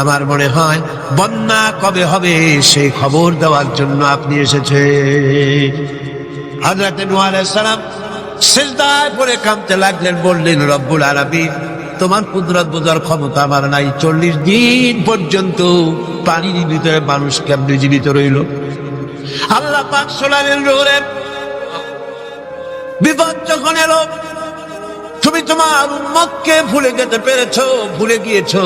আমার মনে হয় বন্যা কবে হবে সেই খবর দেওয়ার জন্য আপনি এসেছেন। হযরত নূহ আলাইহিস সালাম সিজদায় পড়ে কাঁদতে লাগলেন, বললেন, রব্বুল আলামিন, তোমার কুদরত বোঝার ক্ষমতা আমার নাই। 40 দিন পর্যন্ত পানির ভিতরে মানুষ কেমনে জীবিত রইল? আল্লাহ পাক শোনালেন, নূরে বিপদ যখন এলো, তুমি তোমার উম্মতকে ভুলে যেতে পেরেছো, ভুলে গিয়েছো,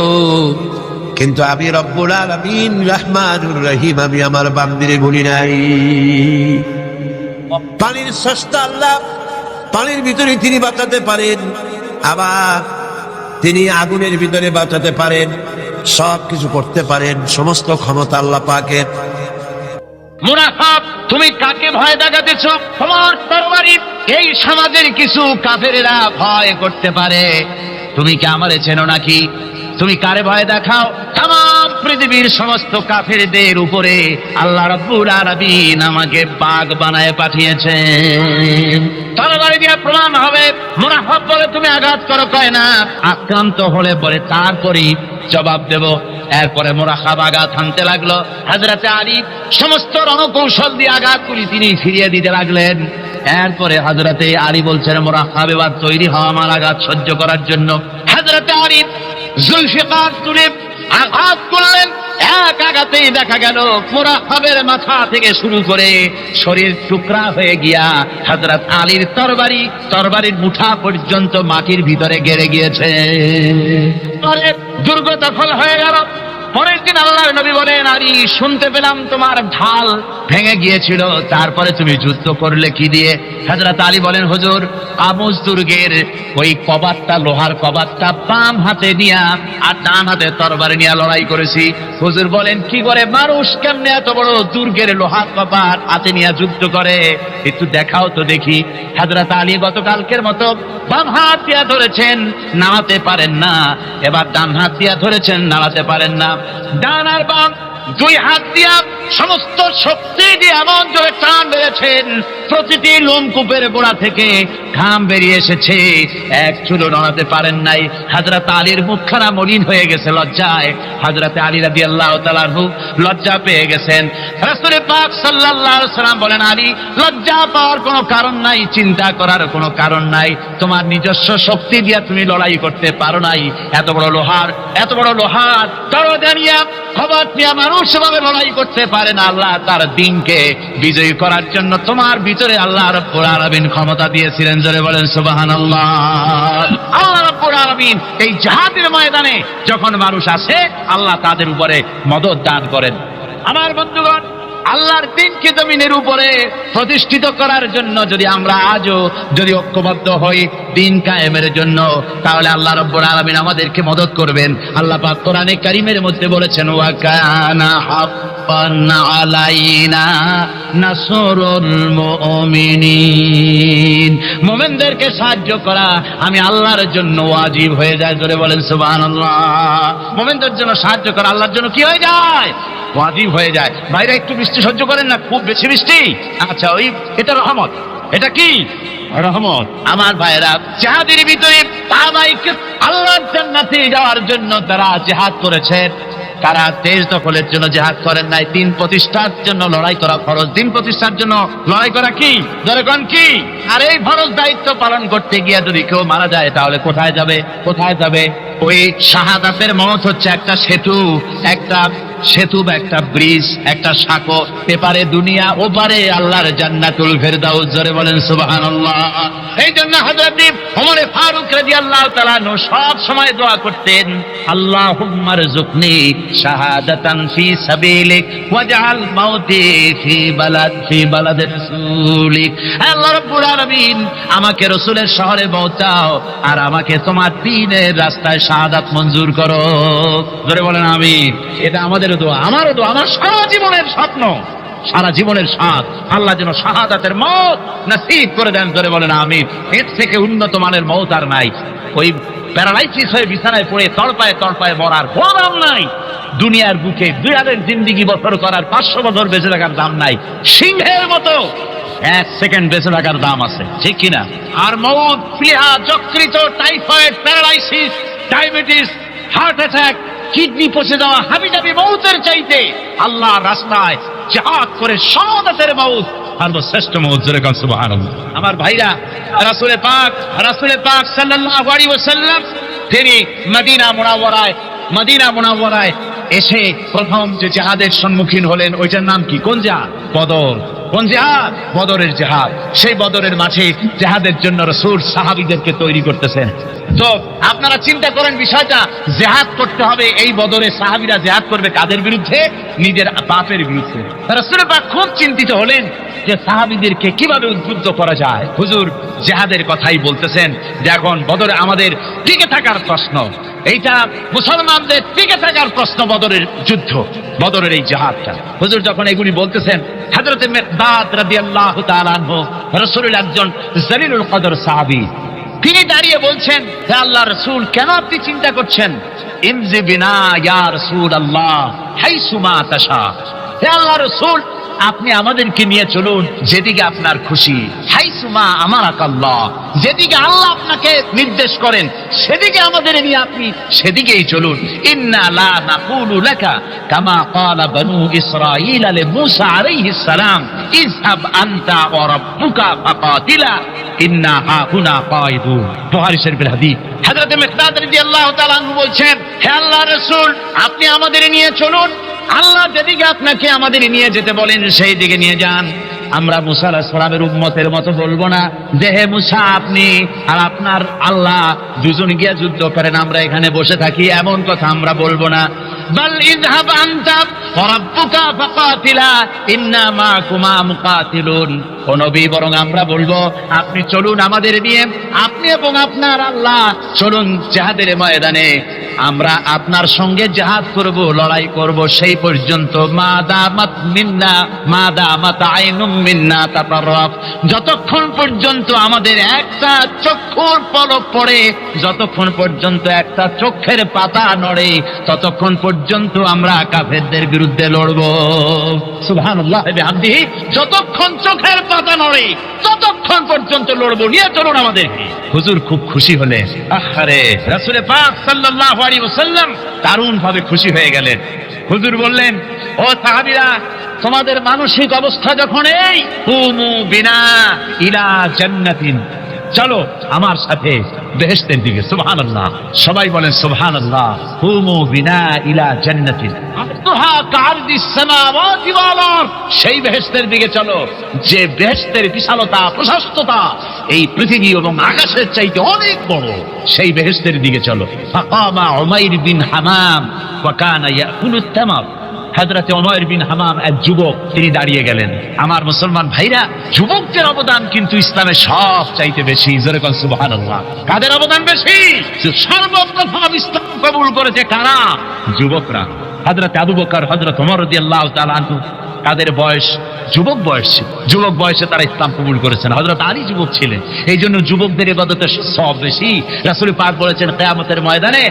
কিন্তু আমি রব্বুল আলামিন রহমানুর রহিম, আমি আমার বান্দিরে ভুলি নাই। পানির স্রষ্টা আল্লাহ, পানির ভিতরে তিনি বাঁচাতে পারেন, আবার তিনি আগুনের ভিতরে বাঁচাতে পারেন, সব কিছু করতে পারেন, সমস্ত ক্ষমতা আল্লাহ পাকের। মুনাফিক, তুমি কাকে ভয় দেখাতেছ? তোমার তরবারি এই সমাজের কিছু কাফেরেরা ভয় করতে পারে। তুমি কি আমারে চেনো নাকি? তুমি কারে ভয় দেখাও? তাম পৃথিবীর সমস্ত কাফেরদের উপরে আল্লাহ রাব্বুল আলামিন আমাকে বাগ বানায় পাঠিয়েছেন। তরবারি দিয়ে প্রমাণ হবে। মুনাফিক বলে, তুমি আঘাত করো, কয় না, আক্রান্ত হলে পরে তারপরেই জবাব দেব। এরপরে মুনাফিক আঘাত হানতে লাগলো। হযরত আলী সমস্ত রণকৌশল দিয়ে আঘাতগুলি তিনি ফিরিয়ে দিতে লাগলেন। এরপরে হযরত আলী বলছেন, মুনাফিক এবার তৈরি হও আমার আঘাত সহ্য করার জন্য। হযরত আলী জুলফিকার তুলে আঘাত করলেন। এক আঘাতেই দেখা গেল মুনাফিকের মাথা থেকে শুরু করে শরীর টুকরা হয়ে গিয়া হযরত আলীর তরবারির মুঠা পর্যন্ত মাটির ভিতরে গেড়ে গিয়েছে। দুর্গ দখল হয়ে গেল। পরের দিন আল্লাহর নবী বলেন, আলী, শুনতে পেলাম তোমার ঢাল ভেঙে গিয়েছিল, তারপরে তুমি যুদ্ধ করলে কি দিয়ে? হযরত আলী বলেন, হুজুর, আমুজ দুর্গের ওই কবাটটা, লোহার কবাটটা বাম হাতে নিয়া আর ডান হাতে তরবারি নিয়ে লড়াই করেছি। হুজুর বলেন, কি করে? মানুষ কেমনে এত বড় দুর্গের লোহার কবাট হাতে নিয়ে যুদ্ধ করে? একটু দেখাও তো দেখি। হযরত আলী গতকালকের মতো বাম হাত দিয়া ধরেছেন, নাড়াতে পারেন না। এবার ডান হাত দিয়া ধরেছেন, নাড়াতে পারেন না। ডান আর বাম দুই হাত দিয়া সমস্ত শক্তি দিয়ে এমন জোরে টান মেরেছেন, প্রতিটি লোমকূপের গোড়া থেকে ঘাম বেরিয়ে এসেছে, এক চুলো নড়াতে পারেন নাই। হযরত আলীর মুখখানা মলিন হয়ে গেছে লজ্জায়। হযরত আলী রাদিয়াল্লাহু তাআলা আনহু লজ্জা পেয়ে গেছেন। রাসূল পাক সাল্লাল্লাহু আলাইহি ওয়াসাল্লাম বলেন, আলী, লজ্জা পাওয়ার কোনো কারণ নাই, চিন্তা করার কোনো কারণ নাই। তোমার নিজস্ব শক্তি দিয়ে তুমি লড়াই করতে পারো নাই। এত বড় লোহার দরজা নিয়ে, খবর নিয়ে মানুষ সেভাবে লড়াই করতে পারে না। আল্লাহ তার দ্বীনকে বিজয়ী করার জন্য তোমার ভিতরে আল্লাহ রাব্বুল আলামিন ক্ষমতা দিয়েছিলেন। জোরে বলেন সুবহানাল্লাহ। আল্লাহ রাব্বুল আলামিন এই জিহাদের ময়দানে যখন মানুষ আসে, আল্লাহ তাদের উপরে মদদ দান করেন। আমার বন্ধুগণ, আল্লাহর দ্বীনকে জমিনের উপরে প্রতিষ্ঠিত করার জন্য যদি আমরা আজও যদি ঐক্যবদ্ধ হই দ্বীন কায়েমের জন্য, তাহলে আল্লাহ রাব্বুল আলামিন আমাদেরকে মদদ করবেন। আল্লাহ পাক কোরআনে কারীমের মধ্যে বলেছেন, ওয়া কানা হাক্কান আলাইনা নাসরুল মুমিনিন। মুমিনদেরকে সাহায্য করা আমি আল্লাহর জন্য ওয়াজিব হয়ে যায়। জোরে বলেন সুবহানাল্লাহ। মুমিনদের জন্য সাহায্য করা আল্লাহর জন্য কি হয়ে যায়? ওয়াজিব হয়ে যায়। ভাইরা, একটু বৃষ্টি সহ্য করেন না, খুব বেশি বৃষ্টি। আচ্ছা, এটা রহমত। এটা কি রহমত? আমার ভাইরা, জিহাদের ভিতরে আল্লাহর জান্নাতে যাওয়ার জন্য তারা জিহাদ করেছেন। তারা দেশ দখলের জন্য জিহাদ করেন নাই, দিন প্রতিষ্ঠার জন্য লড়াই করা ফরজ। দিন প্রতিষ্ঠার জন্য লড়াই করা কি? জনগণ কি? আর এই ফরজ দায়িত্ব পালন করতে গিয়ে যদি কেউ মারা যায়, তাহলে কোথায় যাবে? ওই শাহাদাতের মত হচ্ছে একটা সেতু, একটা সেতু বা একটা ব্রিজ, একটা সাঁকো, এপারে দুনিয়া, ওপারে আল্লাহর জান্নাতুল ফেরদাউস। জোরে বলেন সুবহানাল্লাহ। এই জন্য হযরত ওমর ফারুক রাদিয়াল্লাহু তাআলা আনহু সব সময় দোয়া করতেন, আল্লাহুম্মা রযুকনি শাহাদাতান ফি সাবিলিক ওয়াজআল মাউতি ফি বালাদি রাসূলিক। আল্লাহ রাব্বুল আলামিন, আমাকে রাসূলের শহরে পৌঁছাও আর আমাকে তোমার দ্বীনের রাস্তায় শাহাদাত মঞ্জুর করো। জোরে বলেন আমিন। এটা আমাদের দোয়া, আমারও দোয়া, আমার সারা জীবনের স্বপ্ন, সারা জীবনের স্বাদ, আল্লাহ যেন শাহাদাতের মওত নসিব করে দেন। জোরে বলেন আমিন। এর থেকে উন্নত মানের মওত আর নাই। ওই প্যারালাইসিস হয়ে বিছানায় পড়ে তড়পায় তড়পায় মরার কোনো দাম নাই। দুনিয়ার বুকে 2000 জিন্দেগি বছর করার 500 বছর বেঁচে থাকার দাম নাই। সিংহের মতো 1 সেকেন্ড বেঁচে থাকার দাম আছে, ঠিক কিনা? আর মওত, প্লীহা, যকৃত, typhoid, paralysis, diabetes, heart attack, kidney পচে যাওয়া, হাবিজাবি মওতের চাইতে আল্লাহর রাস্তায় জিহাদ করে শাহাদাতের মওত সর্বশ্রেষ্ঠ মওত। জোরে বলেন সুবহানাল্লাহ। আমার ভাইরা, রাসূল পাক সাল্লাল্লাহু আলাইহি ওয়াসাল্লাম তিনি মদিনা মুনাওয়ারায় এসে প্রথম যে জিহাদের সম্মুখীন হলেন, ওইটার নাম কি? কোন জিহাদ? বদর। কোন জিহাদ? বদরের জিহাদ। সেই বদরের মাঠে জিহাদের জন্য রাসূল সাহাবীদেরকে তৈরি করতেছেন। তো আপনারা চিন্তা করেন বিষয়টা, জিহাদ করতে হবে। এই বদরে সাহাবীরা জিহাদ করবে কাদের বিরুদ্ধে? নিজের বাপের বিরুদ্ধে। রাসূল পাক খুব চিন্তিত হলেন যে সাহাবীদেরকে কিভাবে উদ্বুদ্ধ করা যায়। হুজুর জিহাদের কথাই বলতেছেন যে এখন বদরে আমাদের টিকে থাকার প্রশ্ন, এইটা মুসলমানদের টিকে থাকার প্রশ্ন, বদরের যুদ্ধ, বদরের এই জিহাদটা। হুজুর যখন এগুলি বলতেছেন, হযরত মিকদাদ রাদিয়াল্লাহু তাআলা আনহু, রাসূলের একজন জলিলুল কদর সাহাবী, তিনি দাঁড়িয়ে বলছেন, হে আল্লাহর রাসূল, কেন আপনি চিন্তা করছেন? ইমজি বিনা ইয়া রাসূলুল্লাহ হাইসুমা তাশা। হে আল্লাহর রাসূল, আপনি আমাদেরকে নিয়ে চলুন যেদিকে আপনার খুশি। হাইসুমা আমারাকাল্লাহ, যেদিকে আল্লাহ আপনাকে নির্দেশ করেন সেদিকে আমাদের নিয়ে আপনি সেদিকেই চলুন। ইন্না লা নাকুলু লাকা কামা ক্বালা বনু ইসরাঈল লিমূসা আলাইহিস সালাম, ইযহাব আনতা ওয়া রাব্বুকা ফাকাতিলা ইন্না হাহুনা কায়িদুন। বুখারী শরীফের হাদিস। হযরত মিকদাদ রাদিয়াল্লাহু তাআলা আনহু বলছেন, হে আল্লাহর রাসূল, আপনি আমাদের নিয়ে চলুন। আল্লাহ যেদিকে আপনাকে আমাদের নিয়ে যেতে বলেন সেই দিকে নিয়ে যান। আমরা মুসা আলাইহিস সালামের উম্মতের মতো বলবো না যে হে মুসা আপনি আর আপনার আল্লাহ দুজন গিয়া যুদ্ধ করেন, আমরা এখানে বসে থাকি, এমন কথা আমরা বলবো না। বাল ইযহাব আনতা ওয়া রাব্বুকা ফাকাতিলা ইন্না মাআকুমা মুকাতিলুন। ও নবী, বরং আমরা বলবো আপনি চলুন আমাদের নিয়ে, আপনি এবং আপনার আল্লাহ চলুন জিহাদের ময়দানে, আমরা আপনার সঙ্গে জিহাদ করব, লড়াই করব সেই পর্যন্ত। মাদামাত মিন্না মাদামাত আইনুম মিন্না তাতাররাফ, যতক্ষণ পর্যন্ত আমাদের একটা চক্ষুর পলক পড়ে, যতক্ষণ পর্যন্ত একটা চোখের পাতা নড়ে, ততক্ষণ পর্যন্ত আমরা কাফেরদের বিরুদ্ধে লড়ব। সুবহানাল্লাহ বিহামদিহি। যতক্ষণ চোখের পাতা নড়ে ততক্ষণ পর্যন্ত লড়ব, নিয়ে চলুন আমাদেরকে। হুজুর খুব খুশি হলেন। আহারে, রাসূল পাক সাল্লাল্লাহু আলাইহি ওয়াসাল্লাম দারুণ ভাবে খুশি হয়ে গেলেন। হুজুর বললেন, ও সাহাবীরা, তোমাদের মানসিক অবস্থা যখন এই, কুমু বিনা ইলা জান্নাতিন, চলো আমার সাথে বেহেশতের দিকে। সুবহানাল্লাহ, সবাই বলেন সুবহানাল্লাহ। কুমু বিনা ইলা জান্নাতিন আরদুহা কাআরদিস সামাওয়াতি ওয়াল আরদ, সেই বেহেশতের দিকে চলো যে বেহেশতের বিশালতা, প্রশস্ততা এই পৃথিবী এবং আকাশের চাইতে অনেক বড়, সেই বেহেশতের দিকে চলো। ফাকামা উমাইর বিন হামাম ওয়া কানা ইয়াকুলুত তামার। হযরত উমাইর বিন হামাম এক যুবক, তিনি দাঁড়িয়ে গেলেন। আমার মুসলমান ভাইরা, যুবকদের অবদান কিন্তু ইসলামে সব চাইতে বেশি। জোরে বলেন সুবহানাল্লাহ। কাদের অবদান বেশি? সর্বপ্রথম ইসলাম কবুল করেছে কারা? যুবকরা। হযরত আবু বকর, হযরত ওমর রাদিয়াল্লাহু তাআলা আনহু, তাদের বয়স যুবক বয়স ছিল, যুবক বয়সে তারা ইসলাম কবুল করেছেন। হযরত আলী যুবক ছিলেন, এই জন্য যুবকদের ইবাদতের সওয়াব বেশি। রাসূল পাক বলেছেন, কিয়ামতের ময়দানে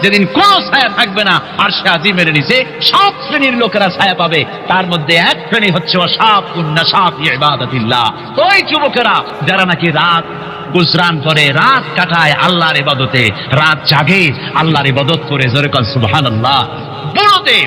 যেদিন কোনো ছায়া থাকবে না, আরশে আজিমের নিচে 7 শ্রেণীর লোকেরা ছায়া পাবে, তার মধ্যে এক শ্রেণী হচ্ছে ওয়াশাবুন নাশা ফি ইবাদাতিল্লাহ। ওই যুবকেরা যারা নাকি রাত গুজরান করে, রাত কাটায় আল্লাহর ইবাদতে, রাত জাগে আল্লাহর ইবাদত করে। জোরে বলেন সুবহানাল্লাহ। বুড়োদের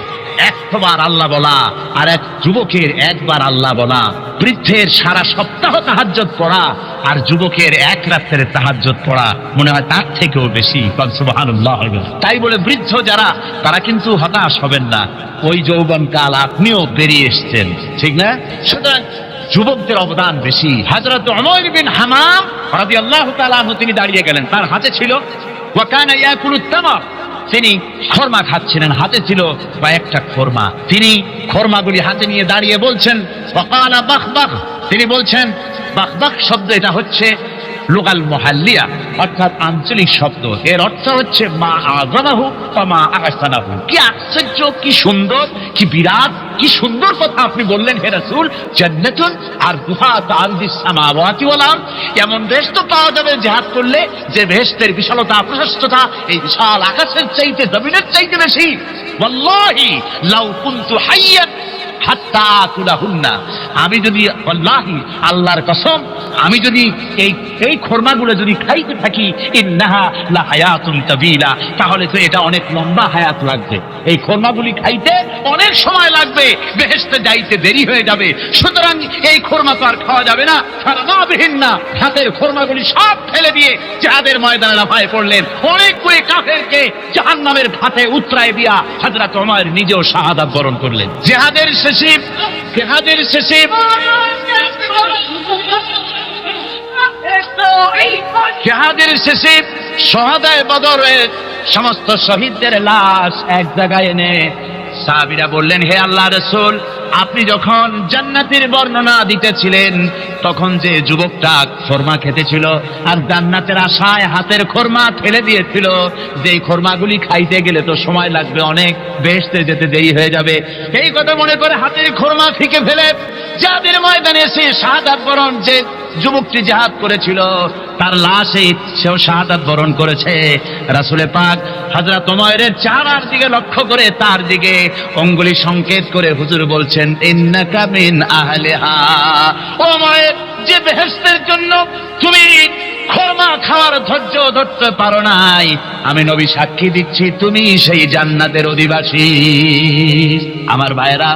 একবার আল্লাহ বলা আর এক যুবকের একবার আল্লাহ বলা, বৃদ্ধের সারা সপ্তাহ তাহাজ্জুদ পড়া আর যুবকের এক রাতের তাহাজ্জুদ পড়া মনে হয় তার থেকেও বেশি। সুবহানাল্লাহ। তাই বলে বৃদ্ধ যারা, তারা কিন্তু হতাশ হবেন না। ওই যৌবনকাল আপনিও পেরিয়ে এসছেন, ঠিক না? সুতরাং যুবকদের অবদান বেশি। হযরত উমর বিন হামাম রাদিয়াল্লাহু তাআলা আনহু তিনি দাঁড়িয়ে গেলেন, তার হাতে ছিল ওয়া কানা ইয়াকুলুত তামার, তিনি খরমা খাচ্ছিলেন, হাতে ছিল কয়েকটা খরমা। তিনি খরমাগুলি হাতে নিয়ে দাঁড়িয়ে বলছেন ওয়াকালা বাখবাখ, তিনি বলছেন বাখবাখ শব্দ এটা হচ্ছে লুগাল মুহাল্লিয়া, অর্থাৎ আঞ্চলিক শব্দ। এর অর্থ হচ্ছে মা আযমাহু ওয়া মা আহসানাহু। কি আশ্চর্য, কি সুন্দর, কি বিরাট, কি সুন্দর কথা আপনি বললেন হে রাসূল। জান্নাতুন আরদুহা কাআরদিস সামাওয়াতি ওয়াল আরদ, এমন দেশ তো পাওয়া যাবে জিহাদ করলে যে বেহেশতের বিশালতা প্রশস্ততা এই বিশাল আকাশের চাইতে জমিনের চাইতে বেশি। ওয়াল্লাহি লাউ কুনতু হাইয়ান হাত্তা আকুলাহুন্না, আমি যদি ওয়াল্লাহি আল্লাহর কসম, আমি যদি এই খরমাগুলো যদি খাইতে থাকি, ইন্নাহা লা হায়াতুন তাবিলা, তাহলে তো এটা অনেক লম্বা হায়াত লাগবে। এই খরমাগুলি খাইতে অনেক সময় লাগবে, বেহেশতে যাইতে দেরি হয়ে যাবে। সুতরাং এই খরমা তো আর খাওয়া যাবে না। ফারামাবিহিন না, হাতের খরমাগুলি সব ফেলে দিয়ে জিহাদের ময়দানে লাফায় পড়লেন। অনেকগুলি কাফেরকে জাহান্নামের ঘাটে উতরায় দিয়া হযরত ওমর নিজেও শাহাদাত বরণ করলেন। জিহাদের শেষে শহাদায়ে বদরের সমস্ত শহীদদের লাশ এক জায়গায় এনে সাহাবীরা বললেন, হে আল্লাহর রাসূল, আপনি যখন জান্নাতের বর্ণনা দিতেছিলেন তখন যে যুবকটা খরমা খেতেছিল আর জান্নাতের আশায় হাতের খরমা ফেলে দিয়েছিল, যে খরমাগুলি খাইতে গেলে তো সময় লাগবে অনেক, বেহেশতে যেতে দেরি হয়ে যাবে, এই কথা মনে করে হাতের খরমা ফিকে ফেলে যাদের ময়দানে এসে শাহাদাত বরণ, যে যুবকটি জিহাদ করেছিল তার লাশে সেও শাহাদাত বরণ করেছে। রাসূলে পাক হযরত ওমরের চেহারার দিকে লক্ষ্য করে তার দিকে অঙ্গুলি সংকেত করে হুজুর বলছেন, ইন্নাকা মিন আহলিহা। ওমর, যে বেহেশতের জন্য তুমি খরমা খাওয়ার ধৈর্য ধরতে পারো নাই, আমি নবী সাক্ষী দিচ্ছি তুমি সেই জান্নাতের অধিবাসী। আমার ভাইরা,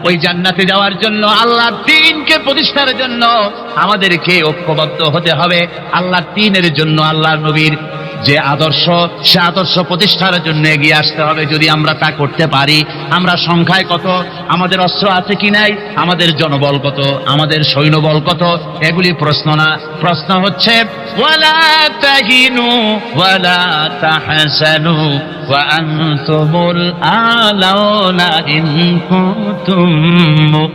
ওই জান্নাতে যাওয়ার জন্য, আল্লাহর দ্বীনকে প্রতিষ্ঠার জন্য আমাদেরকে ঐক্যবদ্ধ হতে হবে। আল্লাহর দ্বীনের জন্য আল্লাহর নবীর যে আদর্শ, সে আদর্শ প্রতিষ্ঠার জন্য এগিয়ে আসতে হবে। যদি আমরা তা করতে পারি, আমরা সংখ্যায় কত, আমাদের অস্ত্র আছে কি নাই, আমাদের জনবল কত, আমাদের সৈন্যবল কত, এগুলি প্রশ্ন না। প্রশ্ন হচ্ছে ওয়ালা তাহিনু ওয়ালা তাহসানু ওয়া আনতুমুল আলাউনা ইন কুনতুম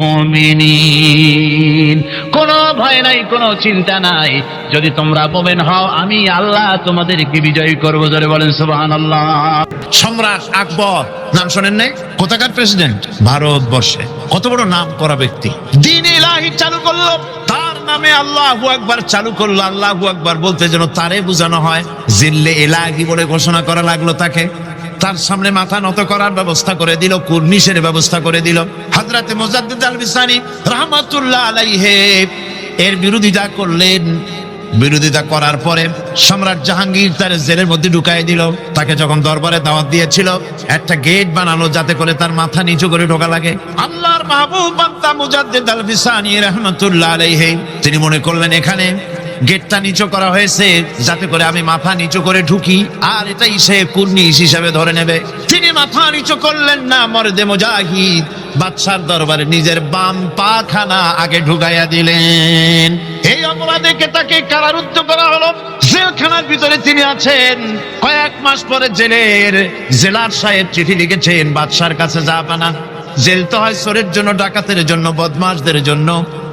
মুমিনিন। কোনো ভয় নাই, কোনো চিন্তা নাই, যদি তোমরা মুমিন হও আমি আল্লাহ তোমাদেরকে বিজয়ী করবো। জোরে বলেন সুবহানাল্লাহ। সম্রাট আকবর নাম শোনেন নাই? কোথাকার প্রেসিডেন্ট? ভারতবর্ষে। কত বড় নাম করা ব্যক্তি, দ্বীন ইলাহি চালু করলো, তার নামে আল্লাহু আকবার চালু করলো। আল্লাহু আকবার বলতে যেন তারে বোঝানো হয়, জিল্লে ইলাহি বলে ঘোষণা করা লাগলো তাকে। তার সামনে মাথা নত করার ব্যবস্থা করে দিল, কুর্নিশের ব্যবস্থা করে দিল। হযরতে মুজাদ্দিদ আল বিসানি রাহমাতুল্লাহ আলাইহি এর বিরোধিতা করলেন। বিরোধিতা করার পরে সম্রাট জাহাঙ্গীর তার জেলের মধ্যে ঢুকাই দিল। তাকে যখন দরবারে দাওয়াত দিয়েছিল, একটা গেট বানালো যাতে করে তার মাথা নিচু করে ঢোকা লাগে। আল্লাহর মাহবুব বান্দা মুজাদ্দিদ আল বিসানি রাহমাতুল্লাহ আলাইহি তিনি মনে করলেন এখানে গেটটা নিচু করা হয়েছে যাতে করে আমি মাথা নিচু করে ঢুকি, আর এটাই সে কুর্নিশ হিসাবে ধরে নেবে। তিনি মাথা নিচু করলেন না, মর্দে মুজাহিদ বাদশার দরবারে নিজের বাম পাখানা আগে ঢুকাইয়া দিলেন। এই অপরাধে তাকে কারারুদ্ধ করা হলো। জেলখানার ভিতরে তিনি আছেন। কয়েক মাস পরে জেলার সাহেব চিঠি লিখেছেন বাদশার কাছে, জাহাপানা, জেল তো হয় চোরের জন্য, ডাকাতের জন্য, বদমাশদের জন্য।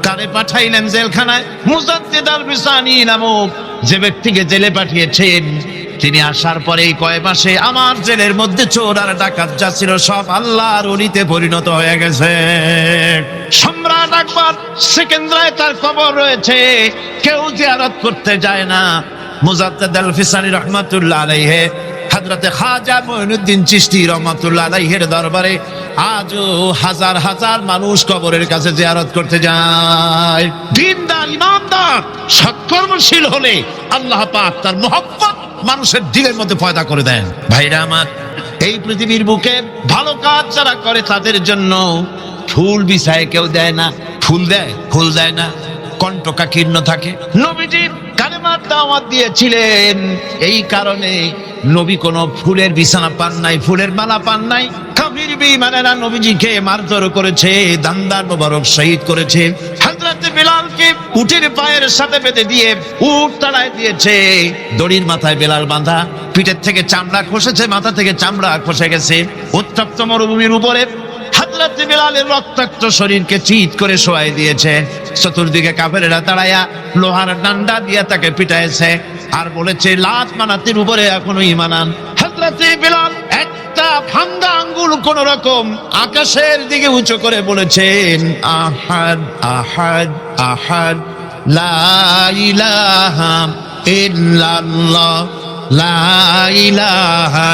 কারে পাঠাইলেন জেলখানায়? মুজাদ্দিদ আল বিসানি নামক যে ব্যক্তিকে জেলে পাঠিয়েছেন, তিনি আসার পরেই কয় মাসে আমার জেলের মধ্যে চোর আর ডাকাত যা ছিল সব আল্লাহর ওলিতে পরিণত হয়ে গেছে। সম্রাট আকবর সেকেন্দ্রায় তার কবর রয়েছে, কেউ জিয়ারত করতে যায় না। মুজাদ্দিদ আল বিসানি রাহমাতুল্লাহ আলাইহি হযরতে খাজা মুঈনুদ্দিন চিশতি রাহমাতুল্লাহ আলাইহির দরবারে আজও হাজার হাজার মানুষ কবরের কাছে জিয়ারত করতে যায়। দিনদার, ইমানদার, সৎকর্মশীল হলে আল্লাহ পাক তার মহব্বত মানুষের দিলের মধ্যে পয়দা করে দেন। ভাইরা আমার, এই পৃথিবীর বুকে ভালো কাজ যারা করে তাদের জন্য ফুল বিছায় কেউ দেয় না। ফুল দেয়? ফুল দেয় না, কণ্ঠকাকীর্ণ থাকে। নবীজি কালেমার দাওয়াত দিয়েছিলেন, এই কারণে নবী কোনো ফুলের বিছানা পান নাই, ফুলের মালা পান নাই। কাফির বেঈমানেরা নবীজিকে মারধর করেছে, দান্দার মোবারক শহীদ করেছে। হযরত বিলালকে উটের পায়ের সাথে বেঁধে দিয়ে উট তাড়ায় দিয়েছে। দড়ির মাথায় বেলাল বাঁধা, পিঠের থেকে চামড়া খসেছে, মাথা থেকে চামড়া খসে গেছে। উত্তপ্ত মরুভূমির উপরে হযরত বিলালের রক্তাক্ত শরীরকে চিৎ করে শোয়াই দিয়েছে। চতুর্দিকে কাফেরেরা তাড়াইয়া লোহার ডান্ডা দিয়ে তাকে পিটাইছে আর বলেছে, লাত মানাতির উপরে এখনো ঈমান আন। হযরত বিলাল একটা ভাঙ্গা আঙ্গুল কোন রকম আকাশের দিকে উঁচু করে বলেছেন, আহাদ আহাদ আহাদ, লা ইলাহা ইল্লাল্লাহ, লা ইলাহা